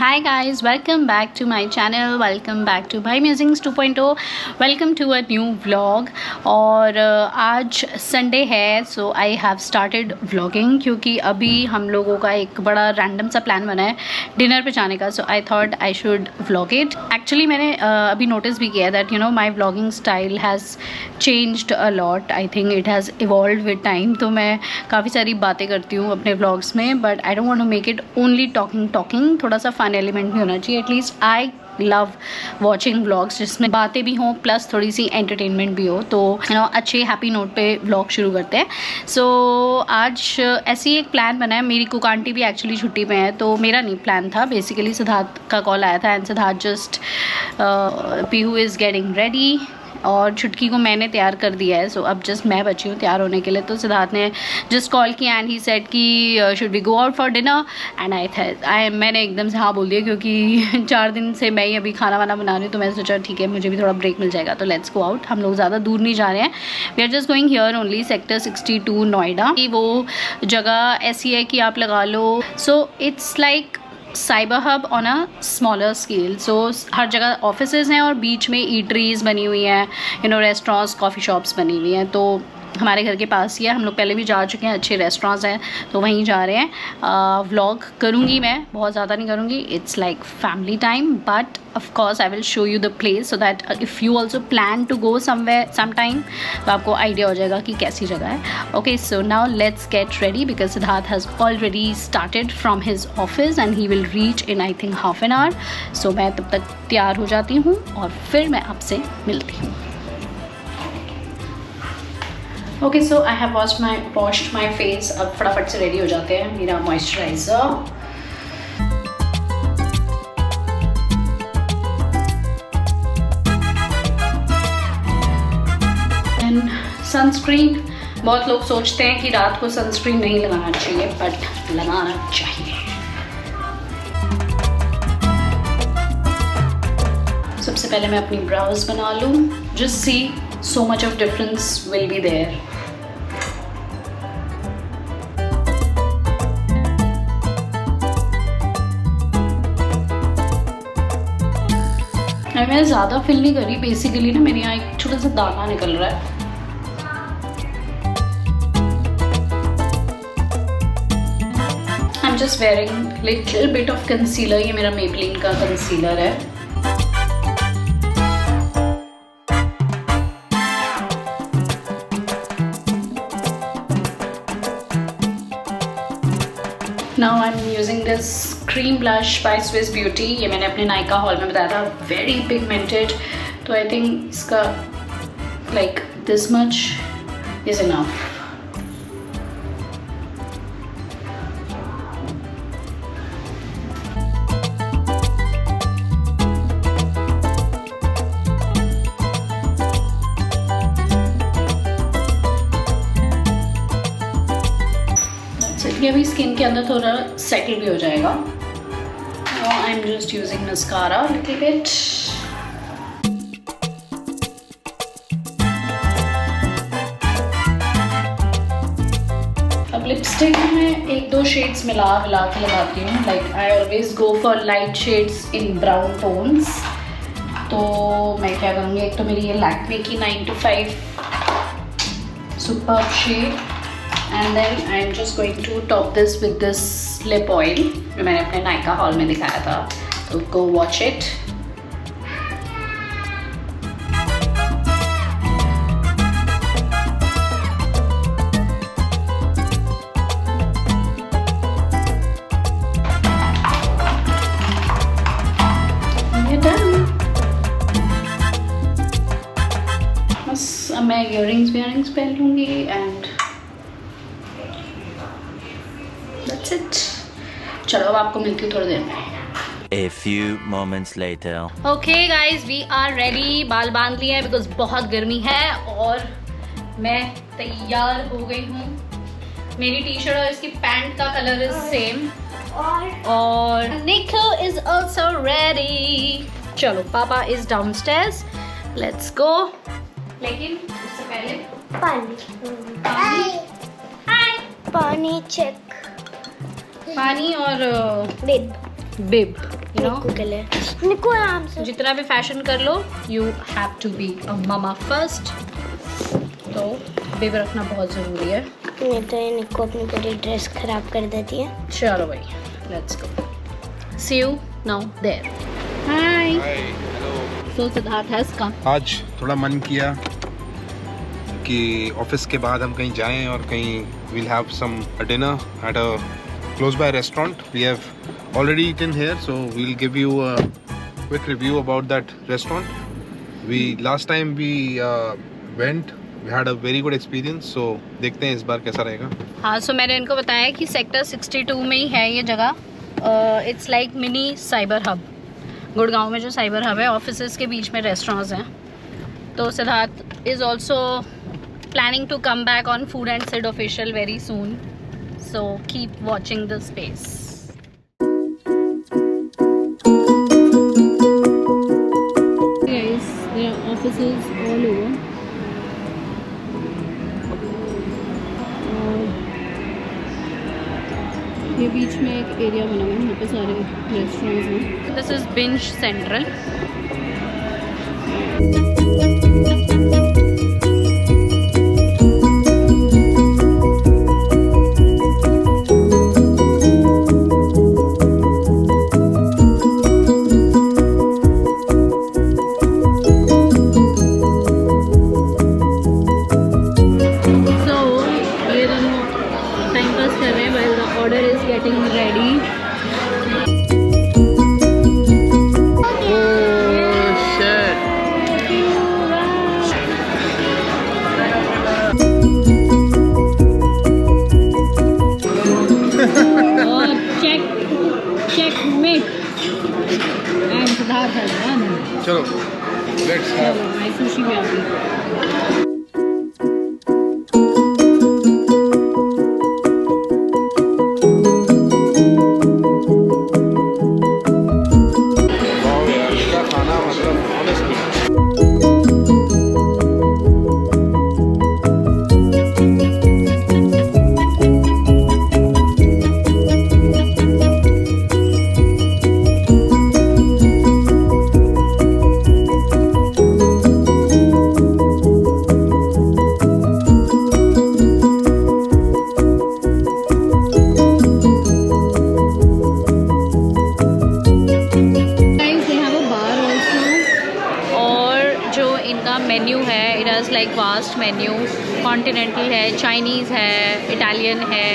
Hi guys, welcome back to my channel, welcome back to Bhai Musings 2.0, welcome to a new vlog। और आज Sunday है सो I have started vlogging क्योंकि अभी हम लोगों का एक बड़ा रैंडम सा प्लान बना है डिनर पे जाने का। So I thought I should vlog it. Actually मैंने अभी नोटिस भी किया that you know my vlogging style has changed a lot. I think it has evolved with time. तो मैं काफ़ी सारी बातें करती हूँ अपने व्लॉग्स में, but I don't want to make it only talking. थोड़ा सा फन एलिमेंट भी होना चाहिए। At least I love watching vlogs जिसमें बातें भी हों प्लस थोड़ी सी एंटरटेनमेंट भी हो। तो यू नो अच्छे हैप्पी नोट पे व्लॉग शुरू करते हैं। सो आज ऐसे ही एक प्लान बना है। मेरी कुक आंटी भी एक्चुअली छुट्टी पे है, तो मेरा नहीं प्लान था। बेसिकली सिद्धार्थ का कॉल आया था and Siddharth just Pihu is getting ready और छुटकी को मैंने तैयार कर दिया है। सो अब जस्ट मैं बची हूँ तैयार होने के लिए। तो सिद्धार्थ ने जस्ट कॉल किया एंड ही सेड कि should we go out for dinner and मैंने एकदम से हाँ बोल दिया क्योंकि 4 दिन से मैं ही अभी खाना वाना बना रही हूँ। तो मैंने सोचा ठीक है मुझे भी थोड़ा ब्रेक मिल जाएगा, तो लेट्स गो आउट। हम लोग ज़्यादा दूर नहीं जा रहे हैं, we are just going here only, sector 62 Noida. वो जगह ऐसी है कि आप लगा लो so it's like cyber hub on a smaller scale. So हर जगह ऑफिसेज हैं और बीच में ईटरीज बनी हुई हैं, you know restaurants coffee shops बनी हुई हैं। तो हमारे घर के पास ही है, हम लोग पहले भी जा चुके हैं, अच्छे रेस्टोरेंट्स हैं तो वहीं जा रहे हैं। व्लॉग करूँगी मैं, बहुत ज़्यादा नहीं करूँगी। It's like family time, but of course I will show you the place so that if you also plan to go somewhere sometime तो आपको आइडिया हो जाएगा कि कैसी जगह है। Okay, so now let's get ready because Siddharth has already started from his office and he will reach in I think half an hour। so मैं तब तक तैयार हो जाती हूँ और फिर मैं आपसे मिलती हूँ। Okay, so I have washed my face। अब फटाफट से रेडी हो जाते हैं। मेरा मॉइस्चराइज़र, सनस्क्रीन। बहुत लोग सोचते हैं कि रात को सनस्क्रीन नहीं लगाना चाहिए, बट लगाना चाहिए। सबसे पहले मैं अपनी ब्राउज बना लूँ, just see so much of difference will be there. मैं ज़्यादा फिल नहीं करी, बेसिकली ना मेरे यहाँ एक छोटा सा दाना निकल रहा है। I'm just wearing little bit of concealer। ये मेरा Maybelline का कंसीलर है। Now I'm using this cream blush by Swiss Beauty। ये मैंने अपने नायका हॉल में बताया था, very pigmented। तो I think इसका like this much is enough। ये अभी स्किन के अंदर थोड़ा सेटल भी हो जाएगा। I am just using mascara little bit. अब लिपस्टिक में 1-2 शेड्स मिला के लगाती हूँ। Like I always go for light shades in brown tones. तो मैं क्या करूँगी, एक तो मेरी ये लैक्मे की 9 to 5 superb shade and then I'm just going to top this with this lip oil जो मैंने अपने नायका हॉल में दिखाया था, तो go watch it। बस अब मैं इयरिंग्स पहन लूँगी एंड that's it। चलो अब आपको मिलती हूँ थोड़ी देर में। A few moments later। Okay guys, we are ready। बाल बांध लिए हैं बिकॉज बहुत गर्मी है और मैं तैयार हो गई हूँ। मेरी टी शर्ट और इसकी पैंट का कलर इज सेम और निखिल इज ऑल्सो रेडी। चलो पापा इज डाउनस्टेयर्स, लेट्स गो। लेकिन उससे पहले पानी चेक पानी और बेब बिब, यू नो, निक्कू के लिए, निक्कू आराम से। जितना भी फैशन कर लो you have to be a mama first, तो बिब रखना बहुत ज़रूरी है। नहीं तो ये निक्कू अपनी पूरी ड्रेस खराब कर देती है। चलो भाई, let's go, see you now there. Hi, so Siddharth has come. आज थोड़ा मन किया कि ऑफिस के बाद हम कहीं जाएं और कहीं we'll have some dinner at a close by restaurant. We have already eaten here, so we'll give you a quick review about that restaurant. Last time we went, we had a very good experience, so देखते हैं इस बार कैसा रहेगा। हाँ, सो मैंने इनको बताया कि सेक्टर 62 में ही है ये जगह। It's like mini cyber hub. Gurgaon में जो साइबर हब है, ऑफिसेज के बीच में रेस्टोरेंट्स हैं। तो Siddharth is also planning to come back on Food and Sid official very soon, so keep watching the space. Guys, there are offices all over. और ये बीच में एक एरिया बना हुआ है, यहाँ पे सारे रेस्टोरेंट्स हैं। This is Binge Central. चलो लेट्स हैव सुशी भी आ गई। वाओ यार, इसका खाना मतलब ऑनेस्टली मेन्यू है, it has like vast menu. Continental है, चाइनीज़ है, इटालियन है,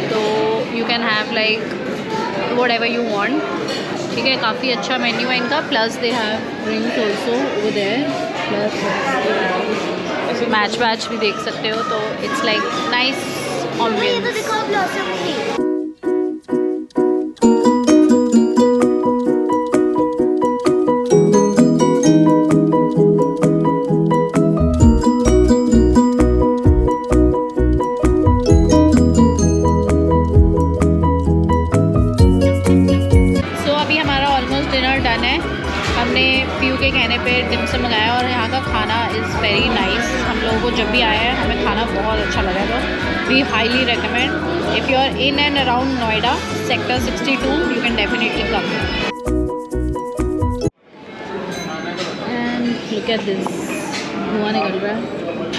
तो you can have like whatever you want. ठीक है, काफ़ी अच्छा मेन्यू है इनका। Plus they have drinks also over there, plus match watch भी देख सकते हो। तो इट्स लाइक नाइस ऑम्बियंस। हमने पीयू के कहने पे डिम से मंगाया और यहाँ का खाना इज़ वेरी नाइस। हम लोगों को जब भी आया है हमें खाना बहुत अच्छा लगा, तो we highly recommend. If you are in and around Noida sector 62 you can definitely come. And look at this, धुआं निकल रहा है।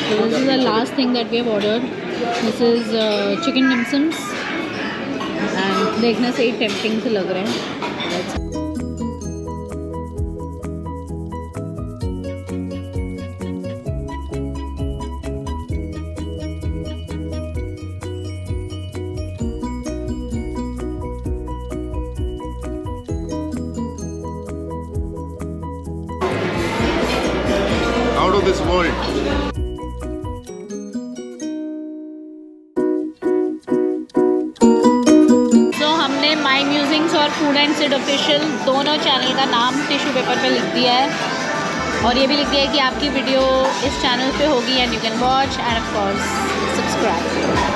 So this is the last thing that we have ordered. This is chicken dim sums and देखने से ही tempting से लग रहे हैं। out of this world. हमने माई म्यूजिंग्स और फूड एंड सिड ऑफिशियल दोनों चैनल का नाम टिश्यू पेपर पे लिख दिया है, और ये भी लिख दिया है कि आपकी वीडियो इस चैनल पे होगी and you can watch end of course subscribe.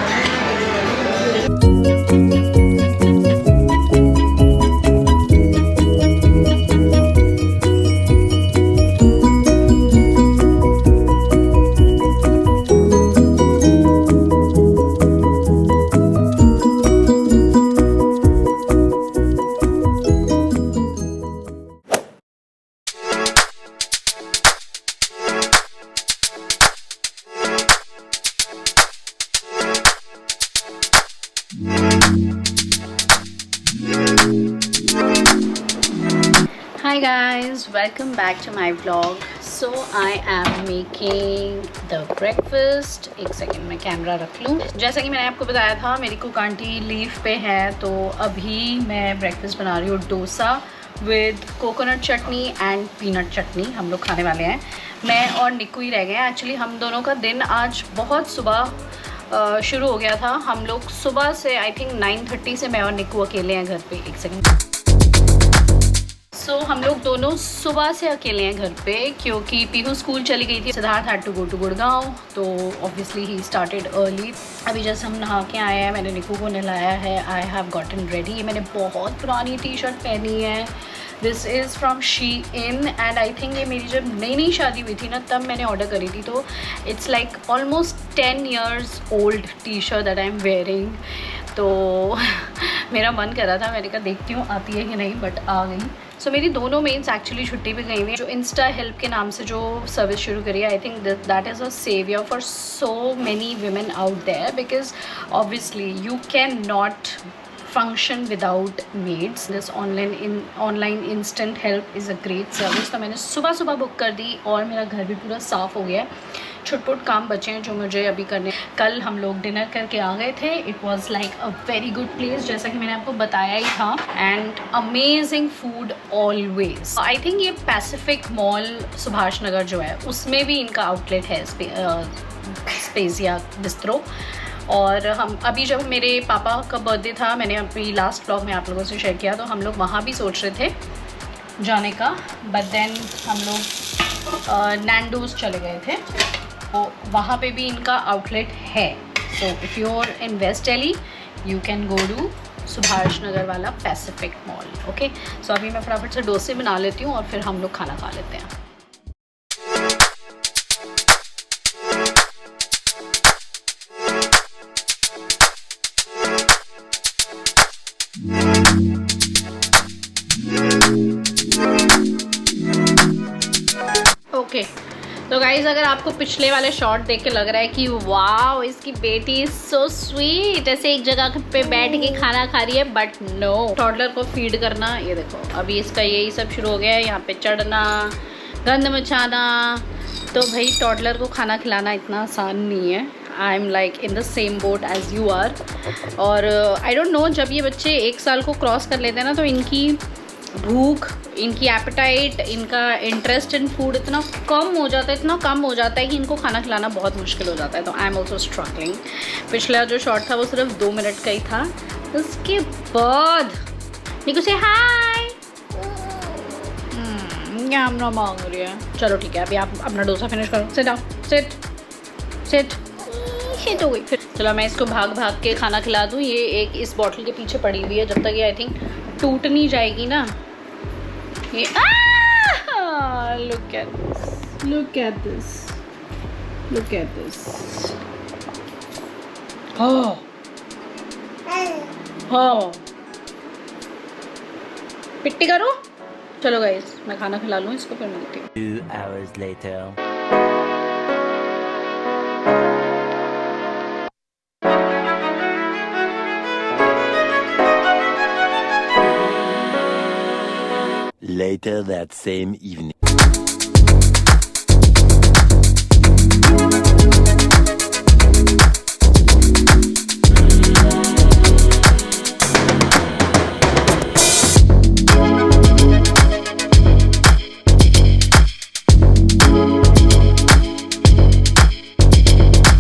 Hi guys, welcome back to my vlog. So I am making the breakfast. एक सेकेंड में कैमरा रख लूँ. जैसा कि मैंने आपको बताया था मेरी कुक आंटी लीव पे है, तो अभी मैं ब्रेकफास्ट बना रही हूँ dosa with coconut chutney and peanut chutney. हम लोग खाने वाले हैं, मैं और निक्कू ही रह गए हैं. एक्चुअली हम दोनों का दिन आज बहुत सुबह शुरू हो गया था. हम लोग सुबह से आई थिंक 9:30 से मैं और निक्कू अकेले हैं घर पे. एक सेकेंड. सो हम लोग दोनों सुबह से अकेले हैं घर पे क्योंकि पीहू स्कूल चली गई थी. Siddharth had to go to Gurgaon, तो ऑब्वियसली ही स्टार्टेड अर्ली. अभी जैसे हम नहा के आए हैं, मैंने निक्कू को नहलाया है. I have gotten ready. मैंने बहुत पुरानी टी शर्ट पहनी है. This is from Shein and I think ये मेरी जब नई शादी हुई थी ना तब मैंने ऑर्डर करी थी. तो it's like almost 10 years old T shirt that I am wearing. तो मेरा मन कर रहा था, मैंने कहा देखती हूँ आती है कि नहीं, बट आ गई. सो मेरी दोनों मेट्स एक्चुअली छुट्टी पे गई हुई हैं. जो इंस्टा हेल्प के नाम से जो सर्विस शुरू करी है, I think that is a saviour for so many women out there, because obviously you can not function without maids. This online instant help is a great service. तो मैंने सुबह बुक कर दी और मेरा घर भी पूरा साफ़ हो गया है. छुटपुट काम बचे हैं जो मुझे अभी करने. कल हम लोग डिनर करके आ गए थे. It was like a very good place, जैसा कि मैंने आपको बताया ही था. And amazing food always. I think ये पैसिफिक मॉल सुभाष नगर जो है उसमें भी इनका आउटलेट है, स्पेसिया बिस्ट्रो. और हम अभी जब मेरे पापा का बर्थडे था, मैंने अभी लास्ट व्लॉग में आप लोगों से शेयर किया, तो हम लोग वहाँ भी सोच रहे थे जाने का, बट देन हम लोग नैंडोज चले गए थे. तो वहाँ पे भी इनका आउटलेट है. So if you are in west Delhi you can go to Subhash Nagar वाला पैसिफिक मॉल. ओके, सो अभी मैं फटाफट से डोसे बना लेती हूँ और फिर हम लोग खाना खा लेते हैं. ओके, तो गाइज़ अगर आपको पिछले वाले शॉट देख के लग रहा है कि वाओ इसकी बेटी इज सो स्वीट, ऐसे एक जगह पे बैठ के खाना खा रही है, बट नो, टॉडलर को फीड करना, ये देखो अभी इसका यही सब शुरू हो गया है. यहाँ पे चढ़ना, गंद मचाना. तो भाई टॉडलर को खाना खिलाना इतना आसान नहीं है. I am like in the same boat as you are. और आई डोंट नो, जब ये बच्चे 1 साल को क्रॉस कर लेते हैं ना तो इनकी भूख, इनकी एपेटाइट, इनका इंटरेस्ट इन फूड इतना कम हो जाता है कि इनको खाना खिलाना बहुत मुश्किल हो जाता है. तो आई एम ऑल्सो स्ट्रगलिंग. पिछला जो शॉट था वो सिर्फ 2 मिनट का ही था. उसके बाद निकू से हाय, कैमरा मांग रही है. चलो ठीक है, अभी आप अपना डोसा फिनिश करो. सिट डाउन, सिट हो गई. फिर चलो मैं इसको भाग के खाना खिला दूँ. ये एक इस बॉटल के पीछे पड़ी हुई है, जब तक ये आई थिंक टूट नहीं जाएगी ना. ये look at this. हाँ पिट्टी करो. चलो गाइस मैं खाना खिला लूँ इसको, फिर मिलती हूँ. 2 hours later. Later that same evening.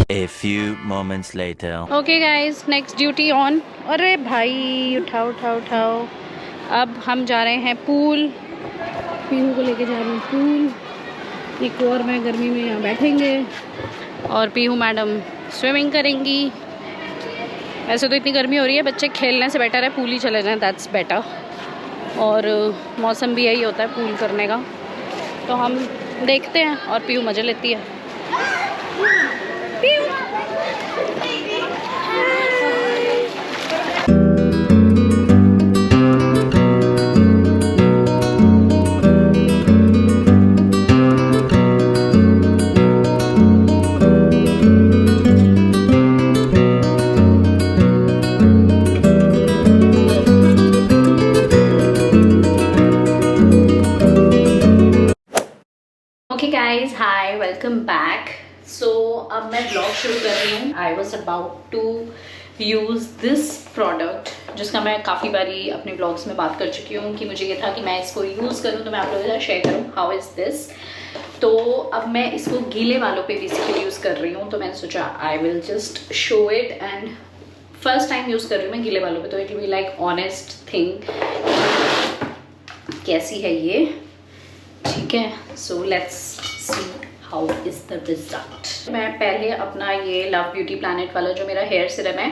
A few moments later. Okay guys, next duty on. अरे भाई उठाओ. अब हम जा रहे हैं पूल. पीहू को लेके जा रही हूँ पूल. एक और मैं गर्मी में यहाँ बैठेंगे और पीहू मैडम स्विमिंग करेंगी. ऐसे तो इतनी गर्मी हो रही है, बच्चे खेलने से बेटर है पूल ही चले जाएं, दैट्स बेटर. और मौसम भी यही होता है पूल करने का. तो हम देखते हैं और पीहू मज़े लेती है. Pihu guys, hi, welcome back. So अब मैं ब्लॉग शुरू कर रही हूँ। I was about to use this product जिसका मैं काफ़ी बारी अपने ब्लॉग्स में बात कर चुकी हूँ कि मुझे ये था कि मैं इसको यूज़ करूँ, तो मैं आप लोगों के साथ शेयर करूँ हाउ इज़ दिस। तो अब मैं इसको गीले बालों पे बेसिकली यूज़ कर रही हूँ, तो मैंने सोचा I will just show it. And first time use कर रही हूँ मैं गीले बालों पे, तो it will be like honest thing कैसी है ये, ठीक है। So let's see how is the result. मैं पहले अपना ये लव ब्यूटी प्लैनेट वाला जो मेरा हेयर सीरम है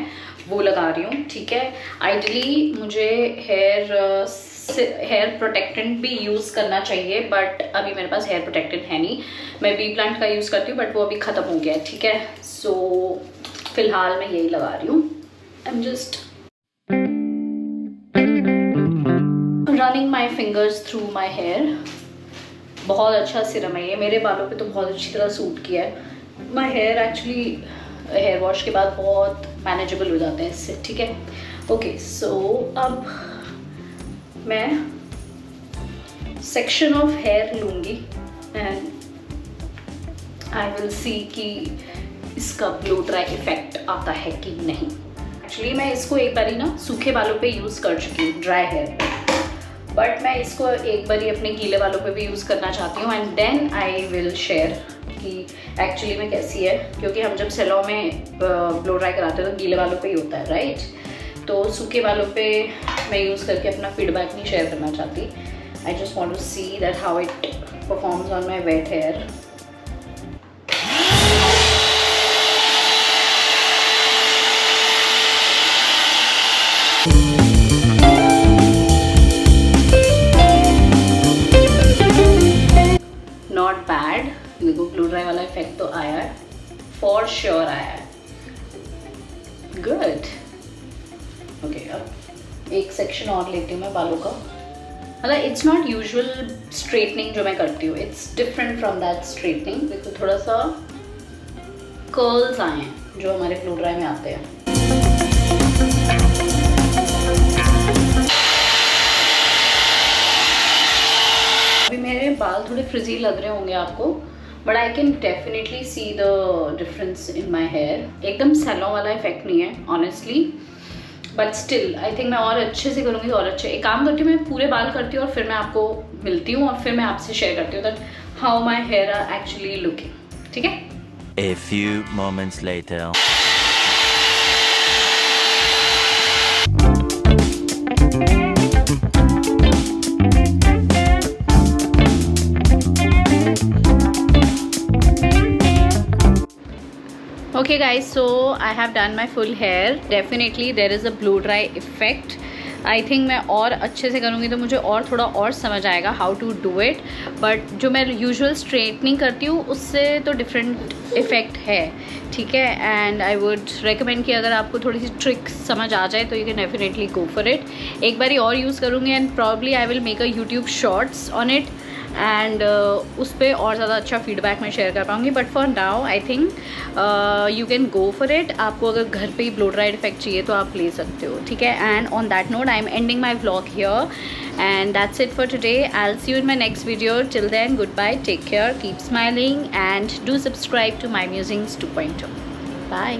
वो लगा रही हूँ, ठीक है। आइडली मुझे हेयर प्रोटेक्टेंट भी यूज़ करना चाहिए, बट अभी मेरे पास हेयर प्रोटेक्टेंट है नहीं। मैं बी प्लांट का यूज़ करती हूँ, बट वो अभी ख़त्म हो गया है, ठीक है। सो फिलहाल मैं यही लगा रही हूँ। I am just running my fingers through my hair. बहुत अच्छा सीरम है ये, मेरे बालों पे तो बहुत अच्छी तरह सूट किया है। My hair actually hair wash के बाद बहुत मैनेजेबल हो जाते हैं इससे, ठीक है। ओके, सो अब मैं सेक्शन ऑफ हेयर लूँगी एंड आई विल सी कि इसका ब्लो ड्राई इफेक्ट आता है कि नहीं। एक्चुअली मैं इसको एक बारी ना सूखे बालों पे यूज़ कर चुकी हूँ, ड्राई हेयर पे, बट मैं इसको एक बारी अपने गीले बालों पे भी यूज़ करना चाहती हूँ and then I will share कि एक्चुअली में कैसी है। क्योंकि हम जब सैलून में ब्लो ड्राई कराते हैं तो गीले बालों पे ही होता है, राइट। तो सूखे बालों पे मैं यूज़ करके अपना फीडबैक नहीं शेयर करना चाहती। I just want to see that how it performs on my wet hair. Not bad, देखो ब्लो ड्राई वाला इफेक्ट तो आया है, फॉर श्योर आया है। गुड। ओके, अब एक सेक्शन और लेती हूँ मैं बालों का। मतलब इट्स नॉट यूजुअल स्ट्रेटनिंग जो मैं करती हूँ, it's different from that straightening. देखो थोड़ा सा कर्ल्स आए हैं जो हमारे ब्लो ड्राई में आते हैं। अभी मेरे बाल थोड़े फ्रिजी लग रहे होंगे आपको, but I can definitely see the difference in my hair. एकदम सैलून वाला इफेक्ट नहीं है honestly, but still I think मैं और अच्छे से करूँगी तो और अच्छे। एक काम करती हूँ, मैं पूरे बाल करती हूँ और फिर मैं आपको मिलती हूँ और फिर मैं आपसे शेयर करती हूँ that how my hair are actually looking, ठीक है। A few moments later. Okay guys, so I have done my full hair. Definitely there is a blow dry effect. I think मैं और अच्छे से करूँगी तो मुझे और थोड़ा और समझ आएगा how to do it. But जो मैं यूजुअल स्ट्रेटनिंग करती हूँ उससे तो डिफरेंट इफ़ेक्ट है, ठीक है। एंड आई वुड रिकमेंड कि अगर आपको थोड़ी सी ट्रिक समझ आ जाए तो you can definitely go for it. एक बारी और यूज़ करूँगी and probably I will make a YouTube shorts on it and उस पर और ज़्यादा अच्छा फीडबैक मैं शेयर कर पाऊँगी। But for now I think you can go for it. आपको अगर घर पे ही ब्लो ड्राई इफेक्ट चाहिए तो आप ले सकते हो, ठीक है। And on that note I am ending my vlog here and that's it for today. I will see you in my next video. Till then, good bye, take care, keep smiling and do subscribe to my musings 2.0. Bye.